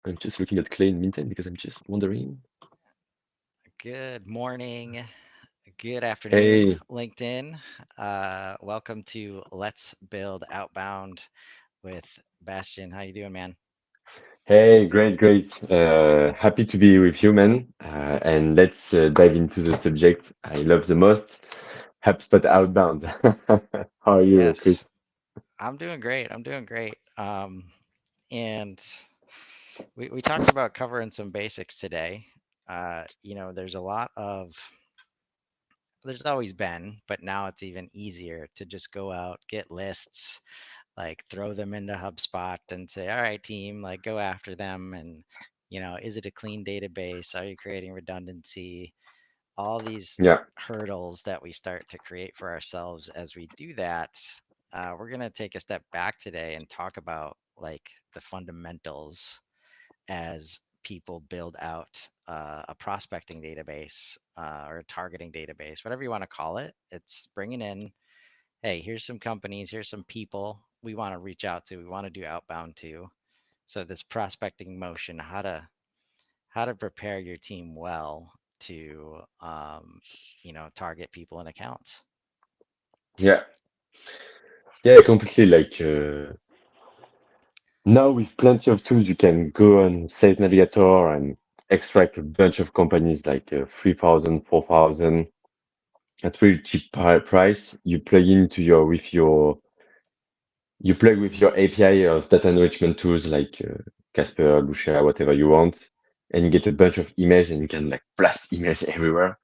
I'm just looking at Clay in the meantime because I'm just wondering. Good morning, good afternoon, Hey, LinkedIn. Welcome to Let's Build Outbound with Bastien. How you doing, man? hey, great, great. Happy to be with you, man. And let's dive into the subject I love the most, HubSpot Outbound. How are you, Yes, Chris? I'm doing great. I'm doing great. And we talked about covering some basics today. There's a lot of, there's always been, but now it's even easier to just go out, get lists, like throw them into HubSpot and say, all right, team, like go after them. And, is it a clean database? Are you creating redundancy? All these Yeah, hurdles that we start to create for ourselves as we do that. We're going to take a step back today and talk about like the fundamentals as people build out a prospecting database or a targeting database, whatever you want to call it. It's bringing in, hey, here's some companies, here's some people we want to reach out to, we want to do outbound to. So this prospecting motion, how to prepare your team well to target people and accounts. yeah, yeah, completely. Now with plenty of tools, you can go on Sales Navigator and extract a bunch of companies like 3,000, at really cheap price. You plug into your with your You plug with your API of data enrichment tools like Casper, Lucia, whatever you want, and you get a bunch of images and you can like blast images everywhere.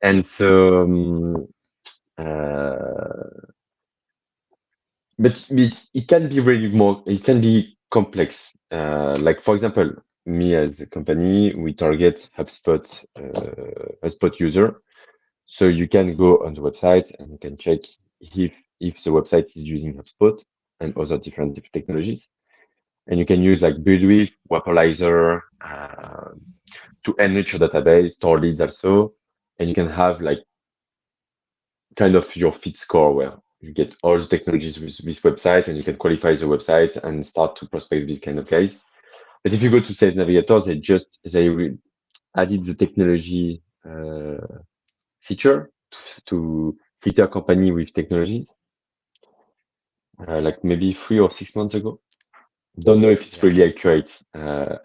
And so, but it can be really more, it can be complex. Like for example, me as a company, we target HubSpot user. So you can go on the website and you can check if the website is using HubSpot and other different technologies. And you can use like Buildwith, Wapolizer to enrich your database, store leads also. And you can have like kind of your fit score where you get all the technologies with this website and you can qualify the website and start to prospect these kind of guys. But if you go to Sales Navigator, they added the technology feature to filter company with technologies, like maybe 3 or 6 months ago. Don't know if it's Yeah, really accurate.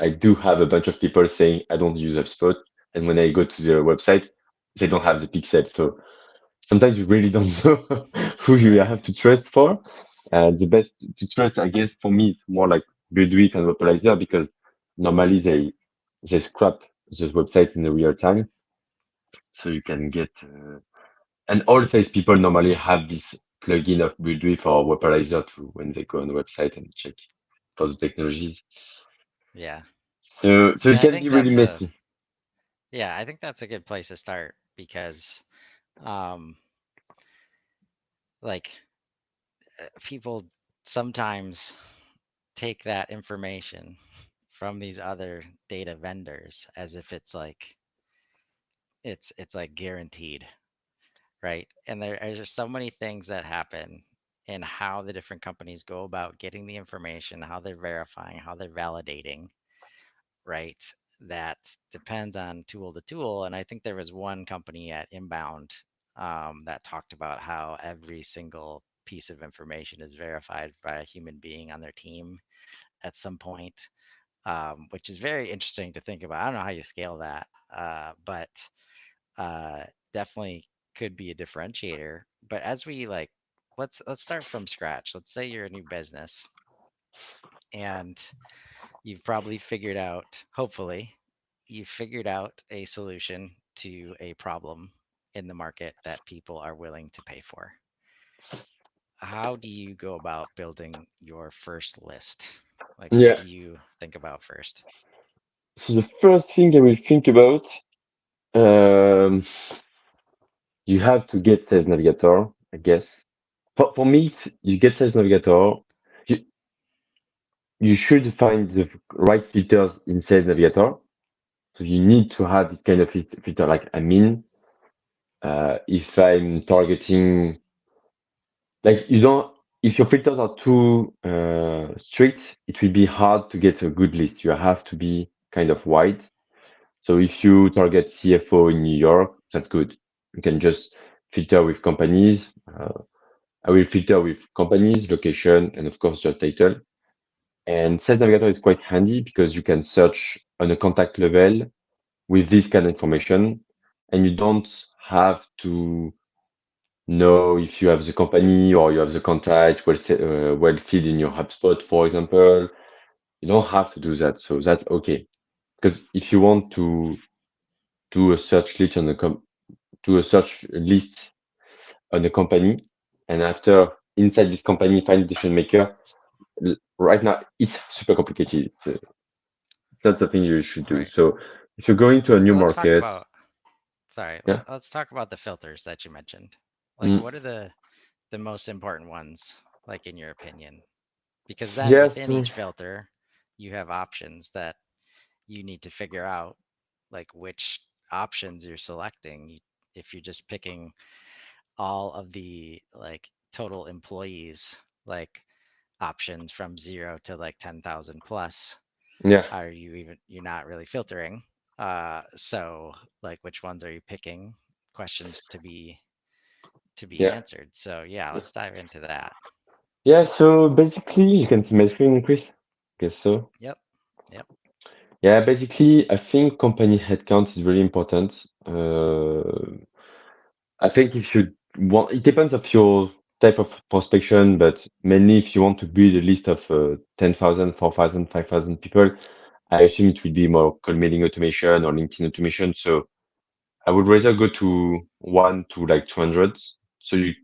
I do have a bunch of people saying I don't use HubSpot, and when I go to their website, they don't have the pixel. So sometimes you really don't know who you right. have to trust for. The best to trust, I guess, for me, it's more like Buildwith and Vaporizer because normally they scrap those websites in the real time, so you can get. And all sales people normally have this plugin of Buildwith or Vaporizer to when they go on the website and check for the technologies. Yeah. So And it can be really messy. I think that's a good place to start because um like people sometimes take that information from these other data vendors as if it's like guaranteed, right? And there are just so many things that happen in how the different companies go about getting the information, how they're verifying, how they're validating, right? That depends on tool to tool. And I think there was one company at Inbound that talked about how every single piece of information is verified by a human being on their team at some point, which is very interesting to think about. I don't know how you scale that, but uh, definitely could be a differentiator. But as we like, let's start from scratch. Let's say you're a new business and you've probably figured out, hopefully, you've figured out a solution to a problem in the market that people are willing to pay for. How do you go about building your first list? Like, what Yeah. do you think about first? So the first thing I will think about, um, you have to get Sales Navigator, I guess. For me, you get Sales Navigator. You, you should find the right filters in Sales Navigator. So you need to have this kind of filter. Like, I mean, if I'm targeting, like, you don't. if your filters are too strict, it will be hard to get a good list. You have to be kind of wide. So if you target CFO in New York, that's good. You can just filter with companies. I will filter with companies, location, and of course your title. And Sales Navigator is quite handy because you can search on a contact level with this kind of information, and you don't have to know if you have the company or you have the contact well filled in your HubSpot, for example. You don't have to do that, so that's okay. Because if you want to do a search list on do a search list on a company, and after inside this company find decision maker, right now it's super complicated. It's not something you should do. Right. So if you're going to a new So let's talk market, about, sorry, yeah, let's talk about the filters that you mentioned. Like, mm, what are the most important ones, like in your opinion? Because then yes, within each filter, you have options that you need to figure out, like which options you're selecting. If you're just picking all of the like total employees, like options from 0 to like 10,000 plus, yeah, you're not really filtering. So like which ones are you picking? Questions to be yeah. answered. So yeah, let's dive into that. Yeah, so basically, you can see my screen, Chris. Guess so. Yep. Yep. Yeah, basically, I think company headcount is really important. I think if you want, it depends of your type of prospection, but mainly if you want to build a list of 10,000, 4,000, 5,000 people, I assume it will be more cold mailing automation or LinkedIn automation. So I would rather go to 1 to like 200. So you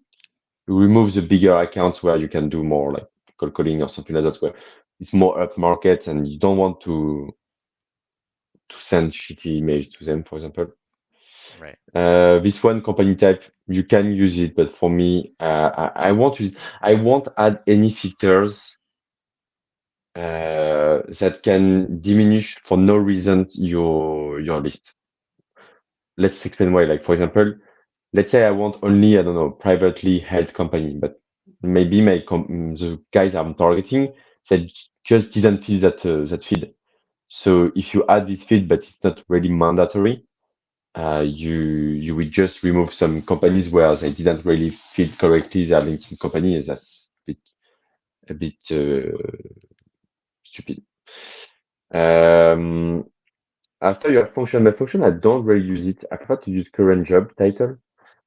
remove the bigger accounts where you can do more like cold calling or something like that, where it's more up market and you don't want to send shitty emails to them, for example. Right. This one company type, you can use it, but for me, I won't use, I won't add any filters that can diminish for no reason your list. Let's explain why. Like for example, let's say I want only, I don't know, privately held company, but maybe the guys I'm targeting said just didn't fill that feed. So if you add this feed, but it's not really mandatory, you will just remove some companies where they didn't really fit correctly their LinkedIn company, and that's a bit stupid. Um, After you have function by function, I don't really use it. I prefer to use current job title,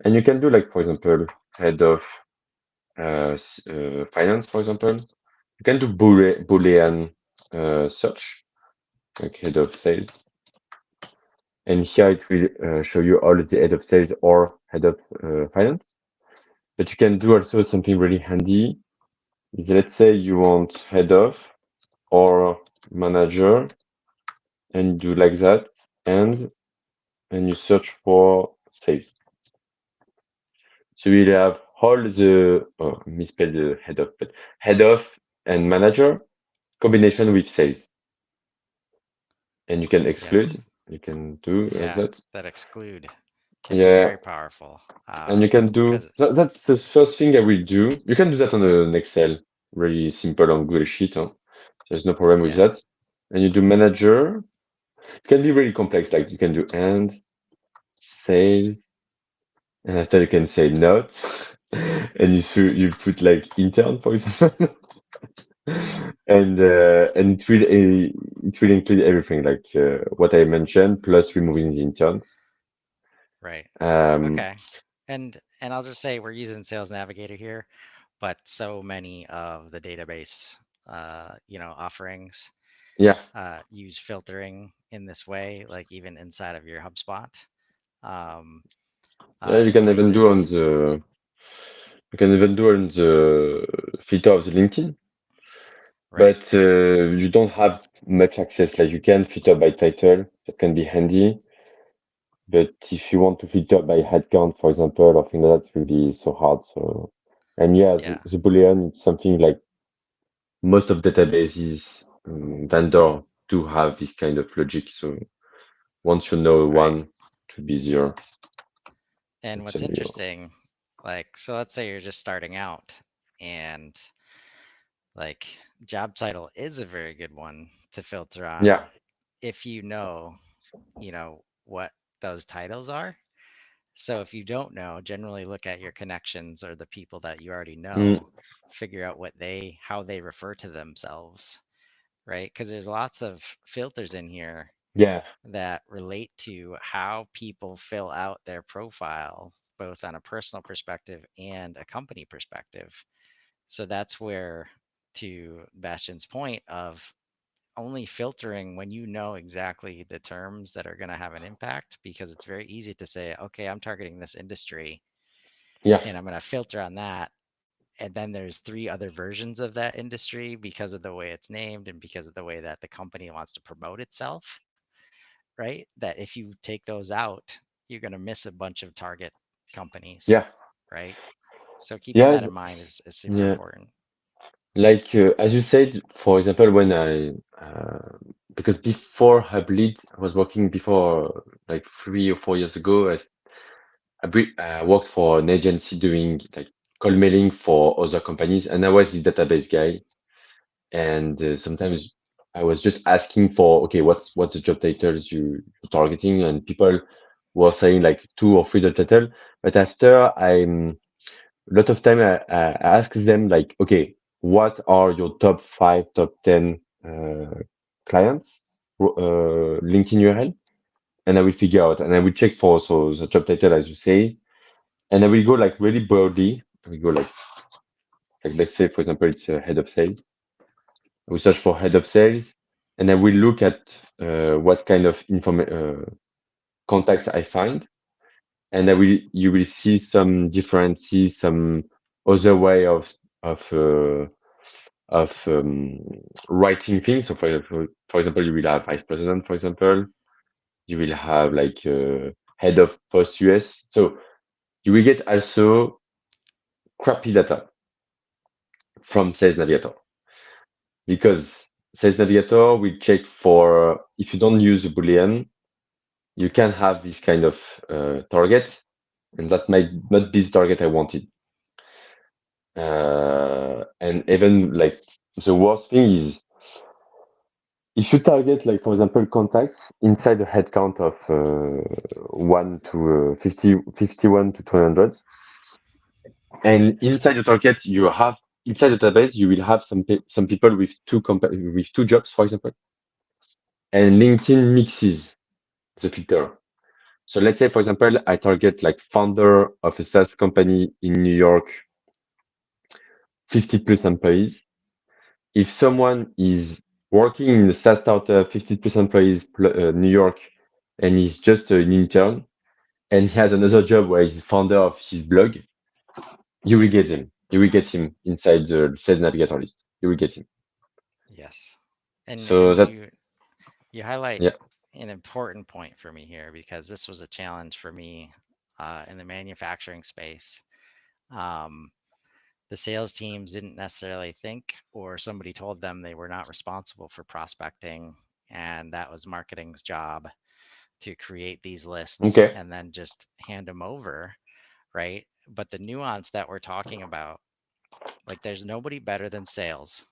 and you can do like for example head of finance, for example. You can do Boolean search like head of sales, and here it will show you all the head of sales or head of finance. But you can do also something really handy is let's say you want head of or manager and do like that and you search for sales. So we'll have all the misspelled the head of, but head of and manager combination with sales. And you can exclude, Yes. you can do like Yeah. that. That exclude can be Yeah, very powerful. and you can do Because that's the first thing I will do. You can do that on an Excel, really simple on Google Sheet. Huh? There's no problem with yeah. that. And you do manager. It can be really complex, like you can do and sales, and after you can say not, and you put like intern, for example, and it will include everything like what I mentioned plus removing the interns. Right. Um, Okay. And I'll just say we're using Sales Navigator here, but so many of the database offerings yeah, use filtering in this way, like even inside of your HubSpot. Um, yeah, in places, you can even do on the filter of the LinkedIn, right? but you don't have much access. Like you can filter by title, that can be handy. But if you want to filter by headcount, for example, or things like that, it will be so hard. So, and yeah, Yeah, the Boolean is something like most of databases vendor do have this kind of logic. So once you know right. one, it will be easier. And what's Actually, interesting, like, so let's say you're just starting out. And like job title is a very good one to filter on Yeah. if you know what those titles are. So if you don't know, generally look at your connections or the people that you already Mm, know, figure out how they refer to themselves, right? Because there's lots of filters in here yeah. that relate to how people fill out their profile, both on a personal perspective and a company perspective. So that's where, to Bastian's point of only filtering when you know exactly the terms that are going to have an impact, because it's very easy to say, okay, I'm targeting this industry Yeah. and I'm going to filter on that. And then there's three other versions of that industry because of the way it's named and because of the way that the company wants to promote itself, right? That if you take those out, you're going to miss a bunch of target companies, Yeah. right? So keeping that Yes. in mind is super Yeah. important. Like as you said, for example, when because before Hybrid, I was working before like 3 or 4 years ago. I worked for an agency doing like cold mailing for other companies, and I was the database guy. And sometimes I was just asking for, okay, what's the job titles you're targeting, and people were saying like 2 or 3 job title. But after a lot of time I ask them like, okay, what are your top 5, top 10 clients, LinkedIn URL, and I will figure out, and I will check for so the job title as you say, and I will go like really broadly. I will go like let's say for example it's a head of sales. I will search for head of sales, and I will look at what kind of contacts I find, and I will you will see some differences, some other way of uh, of writing things. So for example, you will have vice president, for example, you will have like head of post US. So you will get also crappy data from Sales Navigator because Sales Navigator will check for if you don't use a Boolean, you can have this kind of target, and that might not be the target I wanted. And even like the worst thing is if you target, like, for example, contacts inside a headcount of 1 to 50, 51 to 200, and inside the target, you have, inside the database, you will have some people with with 2 jobs, for example, and LinkedIn mixes the filter. So let's say, for example, I target like founder of a SaaS company in New York, 50 plus employees. If someone is working in a SaaS startup, 50 plus employees, New York, and he's just an intern, and he has another job where he's founder of his blog, you will get him. You will get him inside the Sales Navigator list. You will get him. Yes. And So and that, you highlight yeah, an important point for me here because this was a challenge for me in the manufacturing space. Um, the sales teams didn't necessarily think, or somebody told them they were not responsible for prospecting, and that was marketing's job to create these lists okay, and then just hand them over, right? But the nuance that we're talking about, like there's nobody better than sales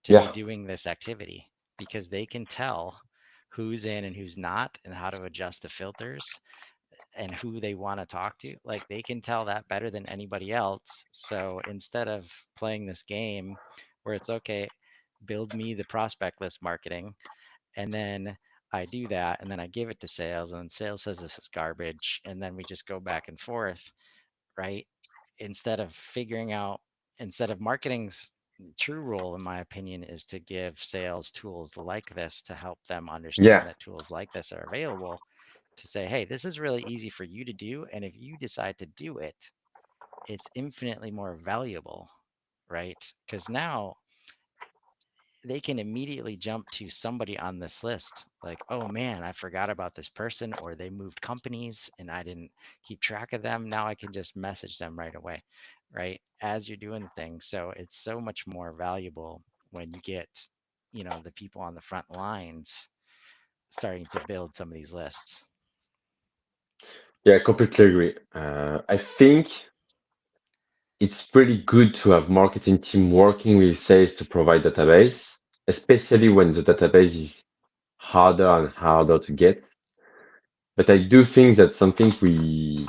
to be yeah, doing this activity because they can tell who's in and who's not and how to adjust the filters and who they want to talk to. Like they can tell that better than anybody else. So instead of playing this game where it's okay, build me the prospect list marketing, and then I do that, and then I give it to sales, and then sales says this is garbage, and then we just go back and forth, right? Instead of figuring out, instead of marketing's true role, in my opinion, is to give sales tools like this to help them yeah, understand that tools like this are available to say, hey, this is really easy for you to do. And if you decide to do it, it's infinitely more valuable, right? Because now they can immediately jump to somebody on this list like, oh man, I forgot about this person, or they moved companies and I didn't keep track of them. Now I can just message them right away, right? As you're doing the thing. So it's so much more valuable when you get, the people on the front lines starting to build some of these lists. yeah, completely agree. I think it's pretty good to have marketing team working with sales to provide database, especially when the database is harder and harder to get. But I do think that something we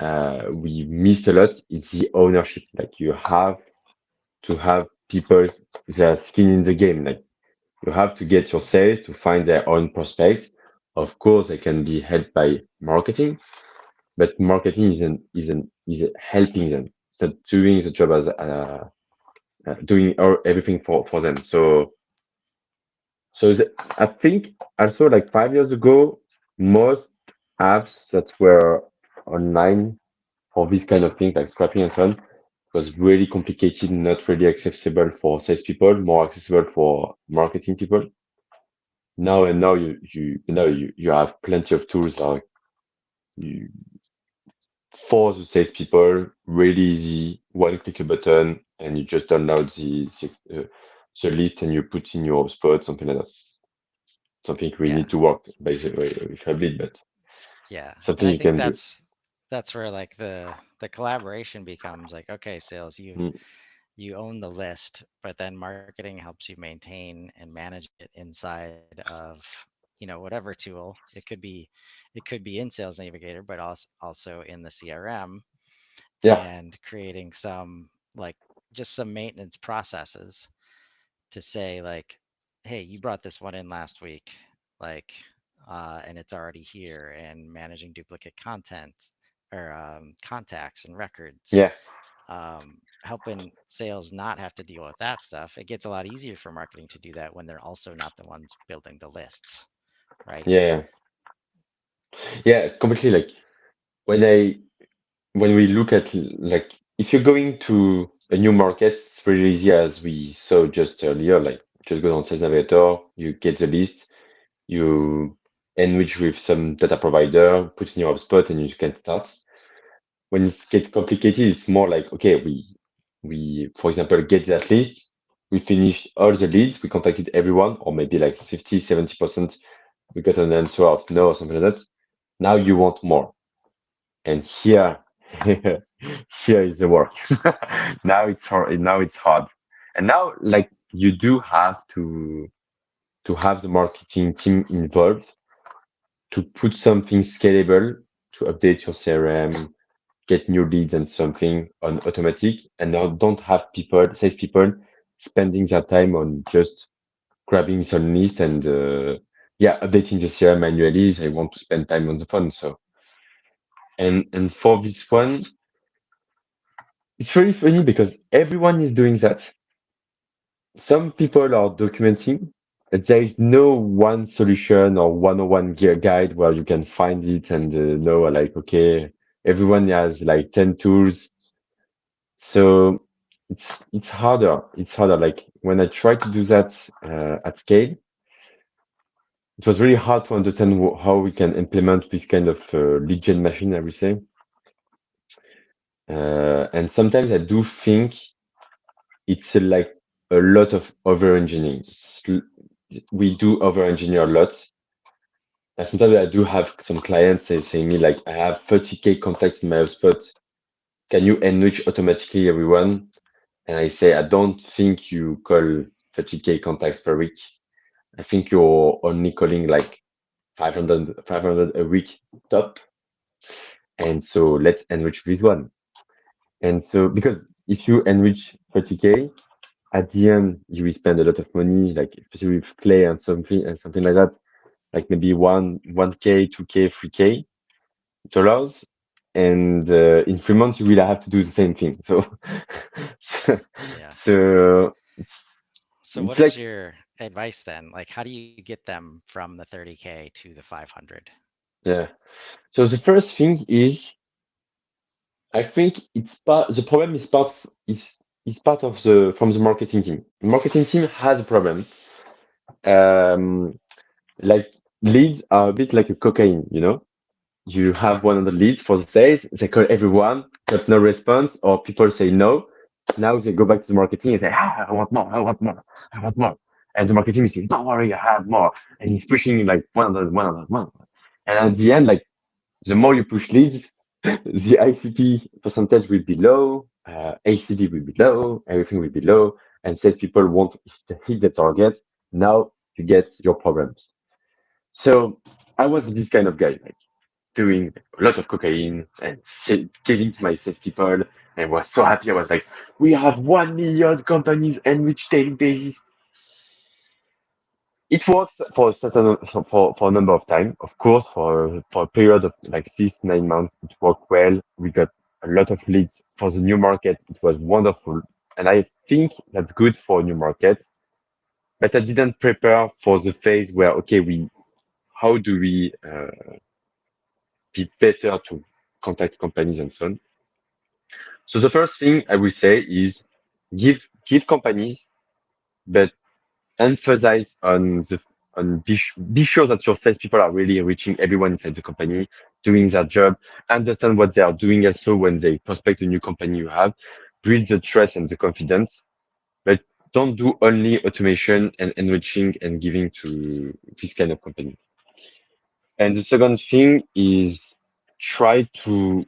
miss a lot is the ownership. Like you have to have people that are skin in the game. Like you have to get your sales to find their own prospects. Of course, they can be helped by marketing, but marketing is helping them. It's not doing the job as doing everything for them. So I think also like 5 years ago, most apps that were online for this kind of thing, like scrapping and so on, was really complicated, not really accessible for salespeople, more accessible for marketing people. Now you have plenty of tools like you, for the salespeople, really easy, one click a button, and you just download the list and you put in your spot, something like that. Something we Yeah. need to work by the way with Habit, but Yeah. And something I you think can do. that's where like the collaboration becomes like, okay, sales, Mm, you own the list, but then marketing helps you maintain and manage it inside of, whatever tool. It could be in Sales Navigator, but also in the CRM, yeah, and creating some like just some maintenance processes to say like, hey, you brought this one in last week, like, and it's already here, and managing duplicate content or contacts and records, yeah, helping sales not have to deal with that stuff. It gets a lot easier for marketing to do that when they're also not the ones building the lists, right? yeah, yeah, completely. Like when I when we look at like if you're going to a new market, it's really easy as we saw just earlier. Like just go on Sales Navigator, you get the list, you enrich with some data provider, put in your HubSpot, and you can start. When it gets complicated, it's more like, okay, we for example get that list, we finish all the leads, we contacted everyone, or maybe like 50, 70%, we got an answer of no or something like that. Now you want more. And here here is the work. Now it's hard, now it's hard. And now like you do have to have the marketing team involved to put something scalable to update your CRM, get new leads and something on automatic, and now don't have salespeople, spending their time on just grabbing some list and yeah, updating the CRM manually. They want to spend time on the phone. So and for this one, it's really funny because everyone is doing that. Some people are documenting, but there is no one solution or one-on-one guide where you can find it and know like, okay, everyone has like 10 tools. So it's harder. It's harder. Like when I tried to do that at scale, it was really hard to understand how we can implement this kind of lead gen machine, I would say. And sometimes I do think it's like a lot of over-engineering. We do over-engineer a lot. And sometimes I do have some clients saying me like, I have 30K contacts in my hotspot. Can you enrich automatically everyone? And I say, I don't think you call 30K contacts per week. I think you're only calling like 500 a week top. And so let's enrich this one. And so, because if you enrich 30K, at the end, you will spend a lot of money, like especially with Clay and something like that, like maybe 1K, 2K, 3K dollars. And in 3 months, you will have to do the same thing. So, Yeah. so So it's what is like, your advice then? Like, how do you get them from the 30K to the 500? yeah. So the first thing is, I think the problem is is part of the from the marketing team. The marketing team has a problem. Um, like leads are a bit like a cocaine, you know? You have 100 leads for the sales, they call everyone, but no response, or people say no. Now they go back to the marketing and say, I want more, I want more, I want more. And the marketing is saying, don't worry, I have more. And he's pushing like 100, 100, 100. And at the end, like the more you push leads, the ICP percentage will be low, ACV will be low, everything will be low, and salespeople won't hit the target. Now you get your problems. So I was this kind of guy, like doing a lot of cocaine and giving to my salespeople, and was so happy. I was like, we have 1 million companies and which daily basis. It worked for a certain for a number of time. Of course, for a period of like 6 9 months, it worked well. We got a lot of leads for the new market. It was wonderful, and I think that's good for a new market. But I didn't prepare for the phase where okay, we how do we be better to contact companies and so on. So the first thing I will say is give companies, but emphasize on be sure that your salespeople are really reaching everyone inside the company, doing their job, understand what they are doing also when they prospect a new company you have, build the trust and the confidence, but don't do only automation and enriching and giving to this kind of company. And the second thing is try to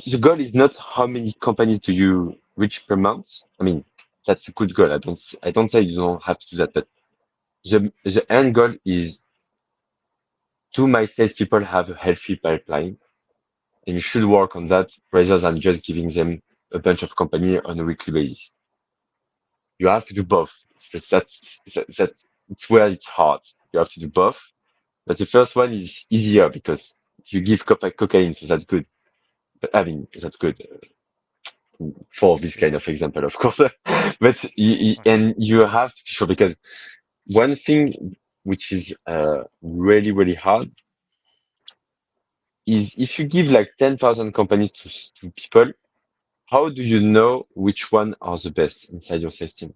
the goal is not how many companies do you reach per month. I mean, that's a good goal. I don't say you don't have to do that, but the end goal is do my salespeople have a healthy pipeline? And you should work on that rather than just giving them a bunch of company on a weekly basis. You have to do both. That's it's where it's hard. You have to do both. But the first one is easier because you give cocaine, so that's good. But I mean, that's good for this kind Yeah. of example, of course. But Okay. and you have to be sure because one thing which is really really hard is if you give like 10,000 companies to people, how do you know which one are the best inside your system?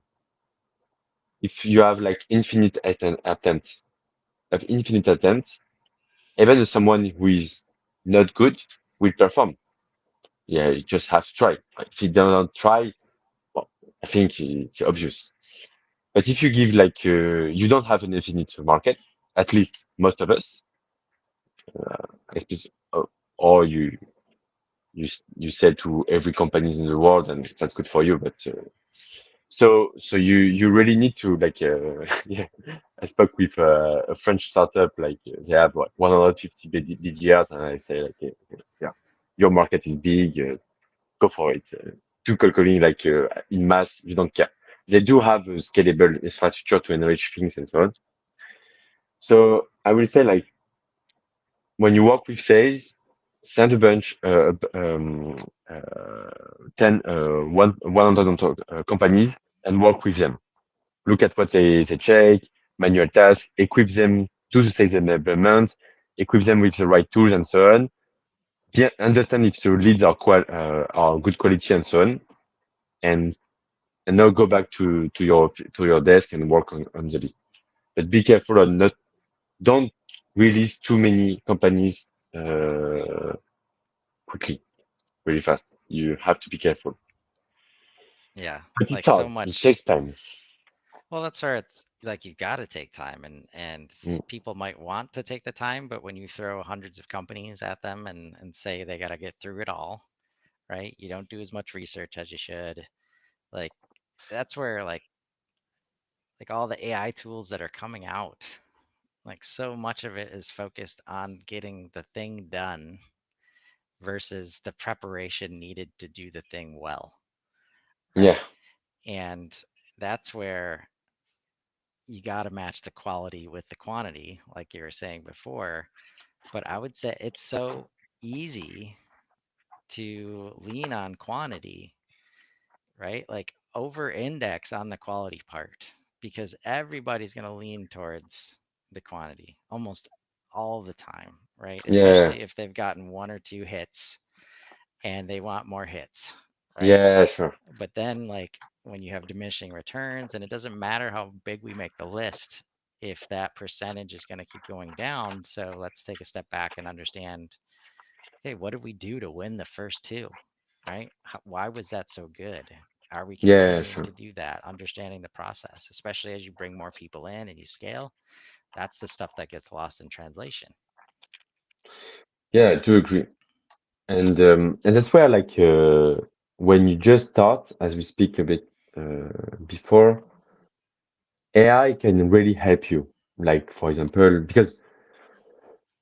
If you have like infinite attempts, even someone who is not good will perform. Yeah, you just have to try. If you don't try, well, I think it's obvious. But if you give like you don't have an infinite market, at least most of us, especially, or you sell to every companies in the world, and that's good for you. But so you really need to like yeah. I spoke with a French startup like they have what 150 BDRs, and I say like yeah, your market is big, go for it. Do cold calling like in mass, you don't care. They do have a scalable infrastructure to enrich things and so on. So I will say like when you work with sales, send a bunch, 100 companies and work with them. Look at what they check, manual tasks, equip them, do the sales enablement, equip them with the right tools and so on. Understand if the leads are good quality and so on, and and now go back to your desk and work on the list. But be careful on not don't release too many companies quickly, really fast. You have to be careful. Yeah. But it's Like so hard. It much. takes time. Well, that's where it's like you got to take time, and Mm. people might want to take the time, but when you throw hundreds of companies at them and say they got to get through it all, right? You don't do as much research as you should. Like that's where like all the AI tools that are coming out, like so much of it is focused on getting the thing done versus the preparation needed to do the thing well, Yeah, right? And that's where you got to match the quality with the quantity, like you were saying before. But I would say it's so easy to lean on quantity, right? Like over index on the quality part because everybody's going to lean towards the quantity almost all the time, right? yeah, Especially if they've gotten one or two hits and they want more hits, right? yeah, sure. But then, like, when you have diminishing returns, and it doesn't matter how big we make the list if that percentage is going to keep going down. So let's take a step back and understand, okay, what did we do to win the first two, right? Why was that so good? Are we Yeah, continuing sure. to do that? Understanding the process, especially as you bring more people in and you scale, that's the stuff that gets lost in translation. Yeah, I do agree. And that's where like when you just start, as we speak a bit before, AI can really help you. Like for example, because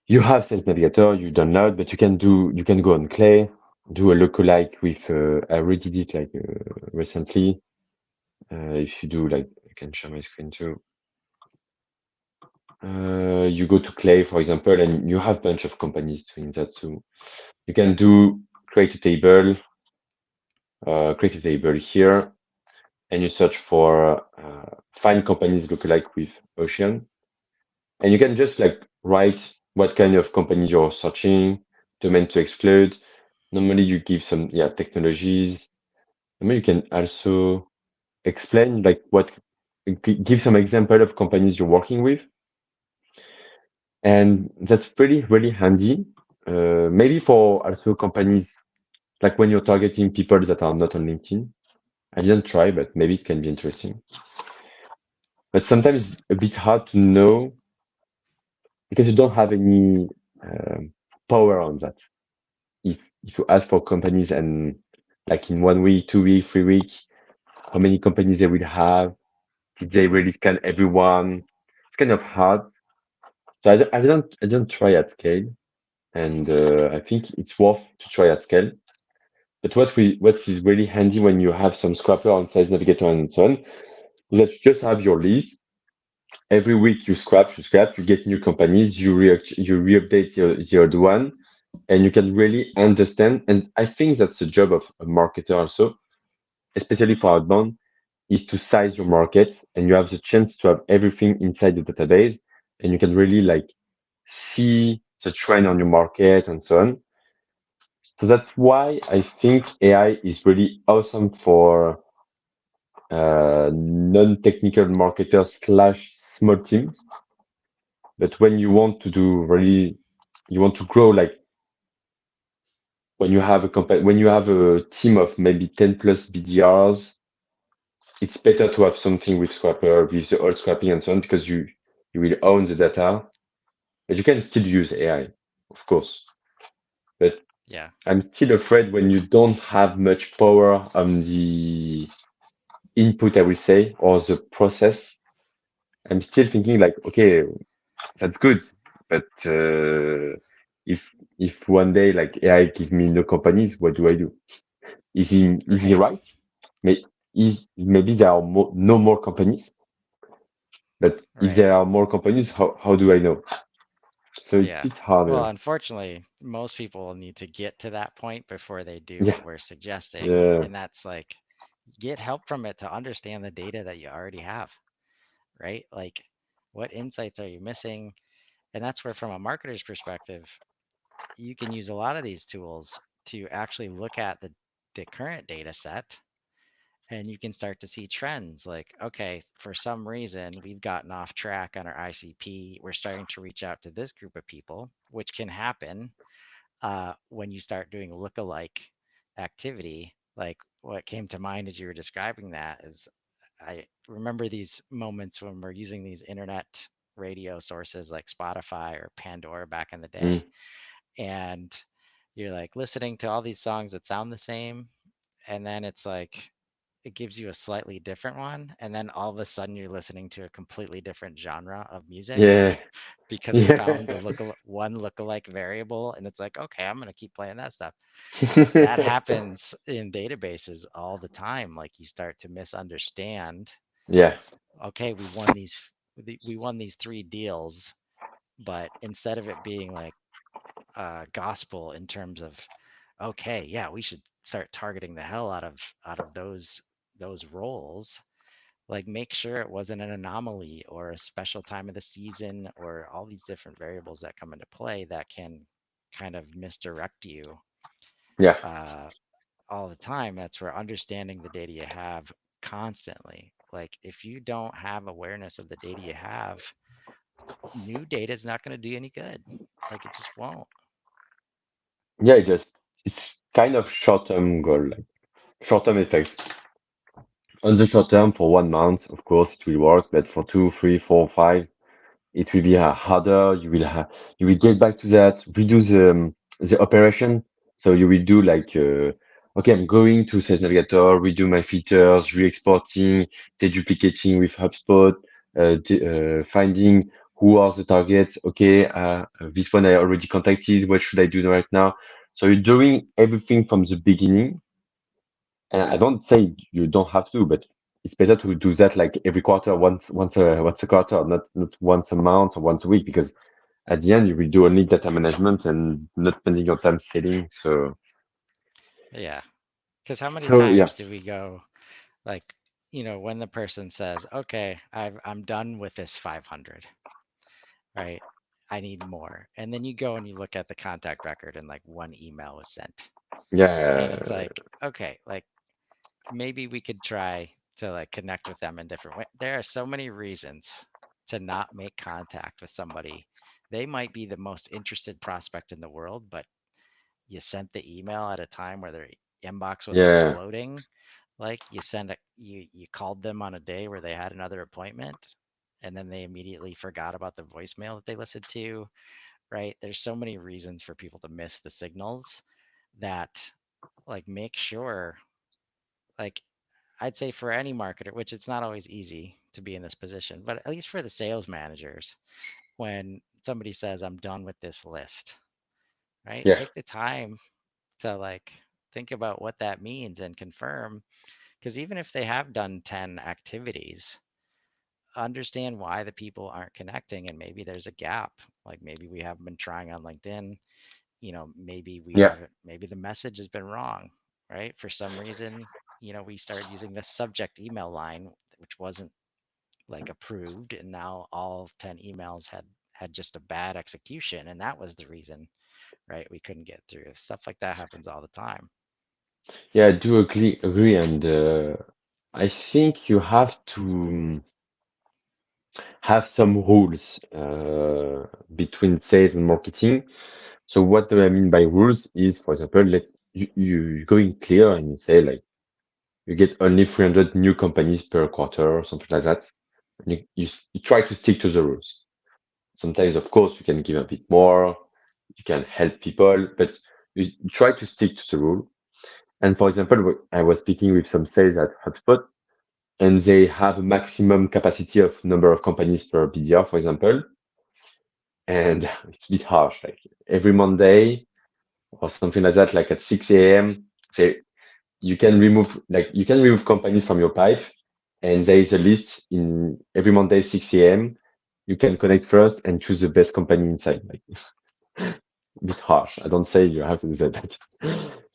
you have Sales Navigator, you download, but you can go on Clay, do a lookalike with I already did like recently. If you do like I can share my screen too. You go to Clay, for example, and you have a bunch of companies doing that too. You can do create a table here, and you search for find companies lookalike with Ocean, and you can just like write what kind of companies you're searching, domain to exclude. Normally, you give some technologies. Normally, you can also explain like give some example of companies you're working with, and that's really handy. Maybe for also companies like when you're targeting people that are not on LinkedIn. I didn't try, but maybe it can be interesting. But sometimes it's a bit hard to know because you don't have any power on that. If you ask for companies and like in 1 week, 2 week, 3 week, how many companies they will have? Did they really scan everyone? It's kind of hard. So I don't try at scale, and I think it's worth to try at scale. But what is really handy when you have some scrapper on Sales Navigator and so on is that you just have your list. Every week you get new companies, you re-update the old one, and you can really understand. And I think that's the job of a marketer also, especially for outbound, is to size your market, and you have the chance to have everything inside the database, and you can really like see the trend on your market and so on. So that's why I think AI is really awesome for non-technical marketers slash small teams. But when you want to do really, you want to grow, like when you have a team of maybe 10 plus BDRs, it's better to have something with Scrapper, with the old scrapping and so on, because you will own the data. But you can still use AI, of course. But Yeah, I'm still afraid when you don't have much power on the input, I will say, or the process. I'm still thinking like, okay, that's good, but if one day like AI give me no companies, what do I do? Is he right. right? May, maybe there are no more companies, but if Right. there are more companies, how do I know? So it's a Yeah. bit Well, harder. unfortunately, most people need to get to that point before they do Yeah, what we're suggesting. yeah, And that's like get help from it to understand the data that you already have, right? Like what insights are you missing? And that's where, from a marketer's perspective, you can use a lot of these tools to actually look at the current data set, and you can start to see trends like, okay, for some reason we've gotten off track on our ICP. We're starting to reach out to this group of people, which can happen when you start doing lookalike activity. Like what came to mind as you were describing that is I remember these moments when we're using these internet radio sources like Spotify or Pandora back in the mm, day, and you're like listening to all these songs that sound the same, and then it's like it gives you a slightly different one, and then all of a sudden you're listening to a completely different genre of music yeah, because it found yeah, the one lookalike variable, and it's like, okay, I'm gonna keep playing that stuff. That happens in databases all the time. Like you start to misunderstand. yeah, Okay, we won these three deals, but instead of it being like gospel in terms of, okay, yeah, we should start targeting the hell out of those roles. Like make sure it wasn't an anomaly or a special time of the season or all these different variables that come into play that can kind of misdirect you yeah, uh, all the time. That's where understanding the data you have constantly. Like if you don't have awareness of the data you have, new data is not going to do you any good. Like it just won't. yeah. It's kind of short-term goal, like short-term effects. On the short term, for 1 month, of course, it will work, but for two, three, four, five, it will be harder. You will get back to that, redo the operation. So you will do like, okay, I'm going to Sales Navigator, redo my features, re-exporting, deduplicating with HubSpot, finding who are the targets. Okay, this one I already contacted. What should I do right now? So you're doing everything from the beginning. And I don't say you don't have to, but it's better to do that like every quarter, once a quarter, not once a month or once a week, because at the end you will do only data management and not spending your time selling. Yeah. Because how many So yeah, times do we go like, when the person says, "Okay, I'm done with this 500, right? I need more." And then you go and you look at the contact record and like one email was sent. And it's yeah, like, okay, like maybe we could try to like connect with them in different ways. There are so many reasons to not make contact with somebody. They might be the most interested prospect in the world, but you sent the email at a time where their inbox was yeah, exploding. Like you called them on a day where they had another appointment, and then they immediately forgot about the voicemail that they listened to, right? There's so many reasons for people to miss the signals that like make sure, like I'd say for any marketer, which it's not always easy to be in this position, but at least for the sales managers, when somebody says, "I'm done with this list," right? yeah, Take the time to like think about what that means and confirm. Because even if they have done 10 activities, understand why the people aren't connecting, and maybe there's a gap. Like maybe we haven't been trying on LinkedIn, maybe we yeah, haven't, maybe the message has been wrong, right? For some reason, we started using this subject email line, which wasn't like approved, and now all 10 emails had just a bad execution, and that was the reason, right? We couldn't get through. Stuff like that happens all the time. yeah. I do agree, and I think you have to have some rules between sales and marketing. So what do I mean by rules is, for example, let you go in clear and you say like you get only 300 new companies per quarter or something like that. And you try to stick to the rules. Sometimes, of course, you can give a bit more, you can help people, but you try to stick to the rule. And for example, I was speaking with some sales at HubSpot, and they have a maximum capacity of number of companies per BDR, for example, and it's a bit harsh. Like every Monday or something like that, like at 6 a.m., they you can remove companies from your pipe, and there is a list in every Monday 6 a.m. You can connect first and choose the best company inside. Like a bit harsh. I don't say you have to do that,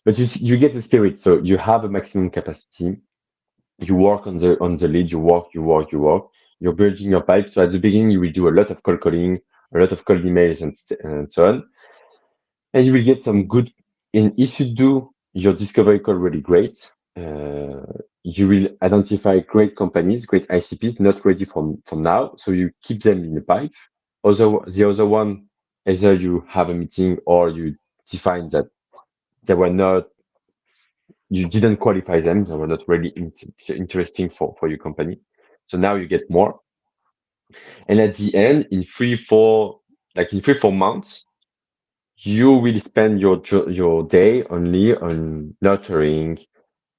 but you get the spirit. So you have a maximum capacity. You work on the lead. You work. You're building your pipe. So at the beginning, you will do a lot of cold calling, a lot of cold emails, and so on, and you will get some good. And if you do your discovery call really great, uh, you will identify great companies, great ICPs, not ready from now. So you keep them in the pipe. The other one, either you have a meeting or you define that they were not, you didn't qualify them. They were not really interesting for your company. So now you get more. And at the end, in 3, 4 months, you will spend your day only on nurturing,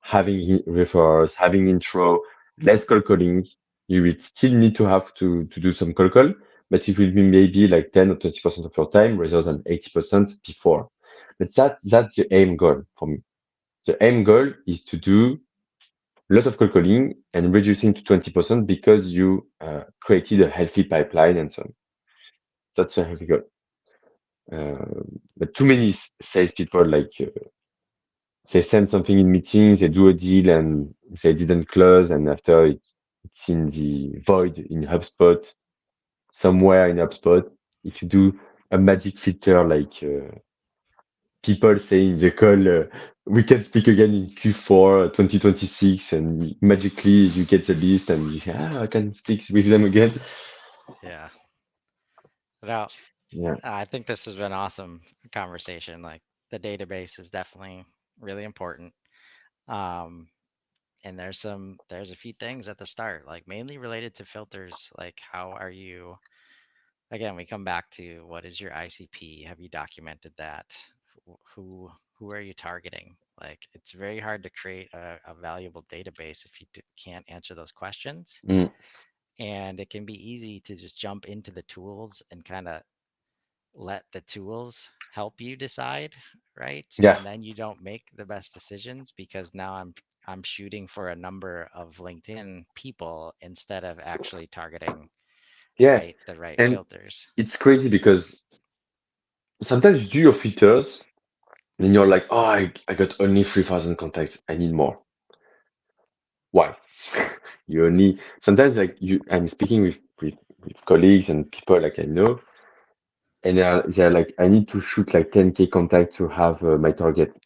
having referrals, having intro, less cold calling. You will still need to have to do some cold call, but it will be maybe like 10 or 20% of your time rather than 80% before. But that's the aim goal for me. The aim goal is to do a lot of cold calling and reducing to 20% because you created a healthy pipeline and so on. That's a healthy goal. But too many salespeople like they send something in meetings, they do a deal and they didn't close, and after it's in the void in HubSpot, somewhere in HubSpot. If you do a magic filter like people saying the call, we can speak again in Q4 2026, and magically you get the list and you say, I can speak with them again. Yeah. Now, Yeah, I think this has been awesome conversation. Like the database is definitely really important. Um, and there's a few things at the start, like mainly related to filters. Like how are you, again, we come back to what is your ICP? Have you documented that? who are you targeting? Like, it's very hard to create a valuable database if you can't answer those questions. Mm. And it can be easy to just jump into the tools and kind of let the tools help you decide, right? Yeah, And then you don't make the best decisions because now I'm shooting for a number of LinkedIn people instead of actually targeting, yeah. right, the right And filters. it's crazy because sometimes you do your filters and you're like, oh, I got only 3,000 contacts. I need more. Why? You only sometimes like I'm speaking with colleagues and people like I know, and they're like, I need to shoot like 10K contacts to have my target.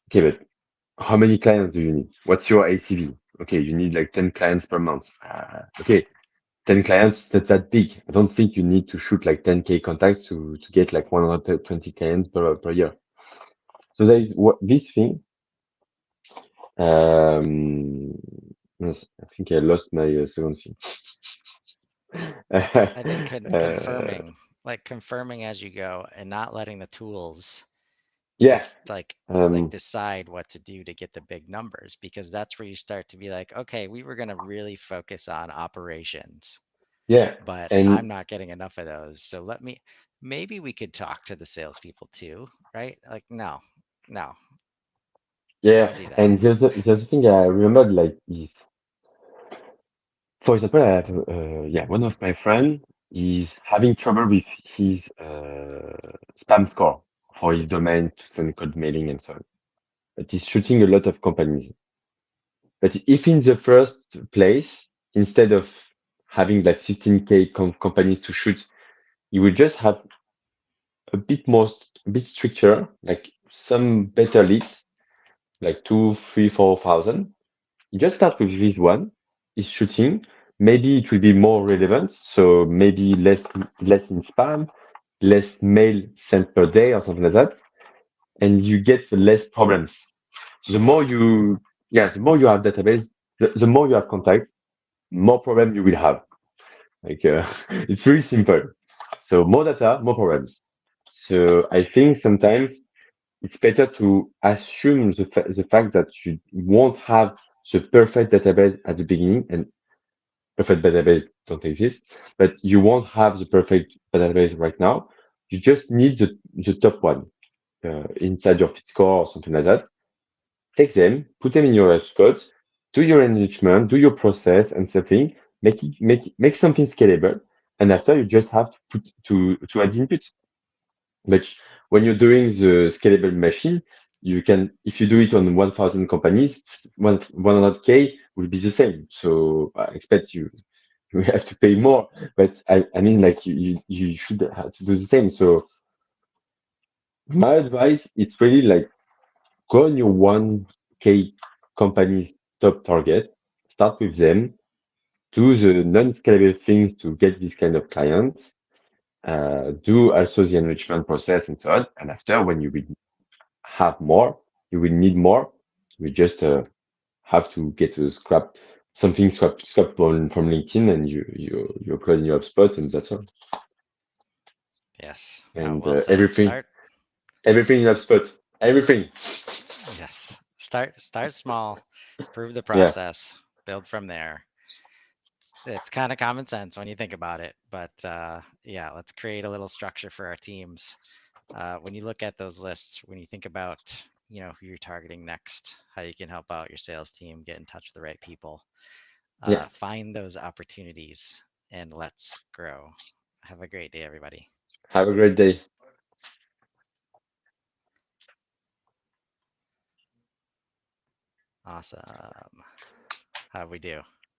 Okay, but how many clients do you need? What's your ACV? Okay, you need like 10 clients per month. Okay, 10 clients, that's that big. I don't think you need to shoot like 10K contacts to get like 120 clients per year. So there is this thing. Um, yes, I think I lost my second thing. I think uh, confirming as you go and not letting the tools yeah. just like Um, decide what to do to get the big numbers, because that's where you start to be like, okay, we were going to really focus on operations, yeah. but I'm And not getting enough of those. So maybe we could talk to the salespeople too, right? Like, no, no, yeah. don't do that. And the other thing I remembered like is, for example, I have, one of my friend is having trouble with his spam score for his domain to send cold mailing and so on. But he's shooting a lot of companies. But if in the first place, instead of having like 15K companies to shoot, you will just have a bit stricter, like some better leads, like 2, 3, 4,000. You just start with this one, is shooting. Maybe it will be more relevant, so maybe less in spam, less mail sent per day or something like that, and you get less problems. So the more you have database, the more you have contacts, more problem you will have. Like it's very simple. So more data, more problems. So I think sometimes it's better to assume the fact that you won't have the perfect database at the beginning, and perfect database don't exist, but you won't have the perfect database right now. You just need the top one inside your fit score or something like that. Take them, put them in your HubSpot, do your enrichment, do your process and something, make something scalable, and after you just have to put to add input. But when you're doing the scalable machine, you can, if you do it on 1,000 companies, 100K will be the same. So I expect you have to pay more, but I mean, like you should have to do the same. So my advice is really like go on your 1K company's top target, start with them, do the non-scalable things to get this kind of clients, do also the enrichment process and so on. And after, when you will have more, you will need more. You just have to get a scrap from LinkedIn, and you upload in your HubSpot, and that's all. Yes, And well said. everything in HubSpot, everything. Yes, start small, prove the Yeah, process, build from there. It's kind of common sense when you think about it, but yeah, let's create a little structure for our teams. When you look at those lists, when you think about, who you're targeting next, how you can help out your sales team, get in touch with the right people, yeah. find those opportunities, and let's grow. Have a great day, everybody. Have a great day. Awesome. How we do?